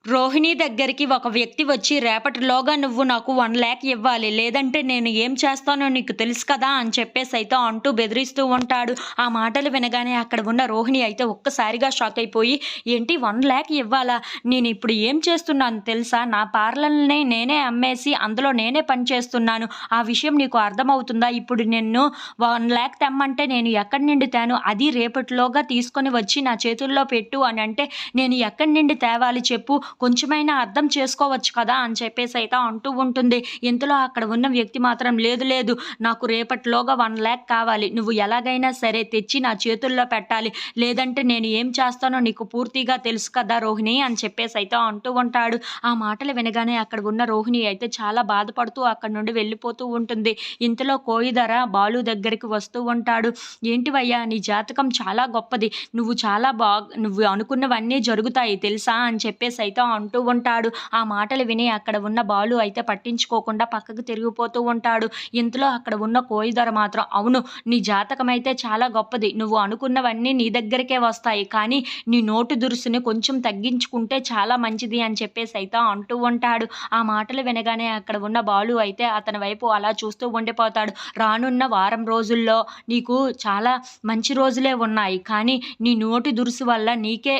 రోహిణి దగ్గరికి ఒక వ్యక్తి వచ్చి, "రేపటిలోగా నువ్వు నాకు 1,00,000 ఇవ్వాలి. లేదంటే నేను ఏం చేస్తానో నీకు తెలుసు కదా!" అని చెప్పేసైతే అంటూ బెదిరిస్తూ ఉంటాడు. ఆ మాటలు వినగానే అక్కడ ఉన్న రోహిణి అయితే ఒక్కసారిగా షాక్ అయిపోయి, "ఏంటి 1,00,000 ఇవ్వాలా? నేనిప్పుడు ఏం చేస్తున్నాను తెలుసా? నా పార్లర్‌ని నేనే అమ్మేసి అందులో నేనే పని చేస్తున్నాను. ఆ విషయం నీకు అర్థమవుతుందా? ఇప్పుడు నిన్ను 1,00,000 తెమ్మంటే నేను ఎక్కడి నుండి తేను? అది రేపటిలోగా తీసుకొని వచ్చి నా చేతుల్లో పెట్టు అనంటే నేను ఎక్కడి నుండి తేవాలి చెప్పు? కొంచెమైనా అర్థం చేసుకోవచ్చు కదా!" అని చెప్పేసైతే అంటూ ఉంటుంది. ఇంతలో అక్కడ ఉన్న వ్యక్తి మాత్రం, "లేదు లేదు, నాకు రేపటిలోగా 1,00,000 కావాలి. నువ్వు ఎలాగైనా సరే తెచ్చి నా చేతుల్లో పెట్టాలి. లేదంటే నేను ఏం చేస్తానో నీకు పూర్తిగా తెలుసు కదా రోహిణి" అని చెప్పేసైతే అంటూ ఉంటాడు. ఆ మాటలు వినగానే అక్కడ ఉన్న రోహిణి అయితే చాలా బాధపడుతూ అక్కడి నుండి వెళ్ళిపోతూ ఉంటుంది. ఇంతలో కోయిదర బాలు దగ్గరికి వస్తూ ఉంటాడు. "ఏంటివయ్యా, నీ జాతకం చాలా గొప్పది. నువ్వు అనుకున్నవన్నీ జరుగుతాయి తెలుసా" అని చెప్పేసైతే అంటూ ఉంటాడు. ఆ మాటలు విని అక్కడ ఉన్న బాలు అయితే పట్టించుకోకుండా పక్కకు తిరిగిపోతూ ఉంటాడు. ఇంతలో అక్కడ ఉన్న కోయిదొర మాత్రం, "అవును, నీ జాతకమైతే చాలా గొప్పది. నువ్వు అనుకున్నవన్నీ నీ దగ్గరికే వస్తాయి. కానీ నీ నోటు దురుసుని కొంచెం తగ్గించుకుంటే చాలా మంచిది" అని చెప్పేసైతే అంటూ ఉంటాడు. ఆ మాటలు వినగానే అక్కడ ఉన్న బాలు అయితే అతని వైపు అలా చూస్తూ ఉండిపోతాడు. "రానున్న వారం రోజుల్లో నీకు చాలా మంచి రోజులే ఉన్నాయి. కానీ నీ నోటి దురుసు వల్ల నీకే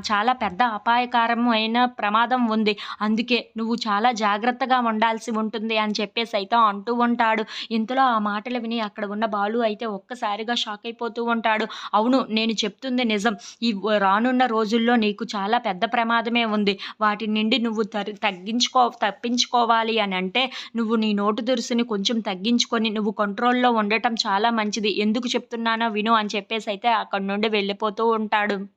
చాలా పెద్ద అపాయకరమైన ప్రమాదం ఉంది. అందుకే నువ్వు చాలా జాగ్రత్తగా ఉండాల్సి ఉంటుంది" అని చెప్పేసైతే అంటూ ఉంటాడు. ఇంతలో ఆ మాటలు విని అక్కడ ఉన్న బాలు అయితే ఒక్కసారిగా షాక్ అయిపోతూ ఉంటాడు. "అవును, నేను చెప్తుంది నిజం. రానున్న రోజుల్లో నీకు చాలా పెద్ద ప్రమాదమే ఉంది. వాటి నుండి నువ్వు తప్పించుకోవాలి అనంటే నువ్వు నీ నోటు దురుసుని కొంచెం తగ్గించుకొని నువ్వు కంట్రోల్‌లో ఉండటం చాలా మంచిది. ఎందుకు చెప్తున్నానో విను" అని చెప్పేసైతే అక్కడి నుండి వెళ్ళిపోతూ ఉంటాడు.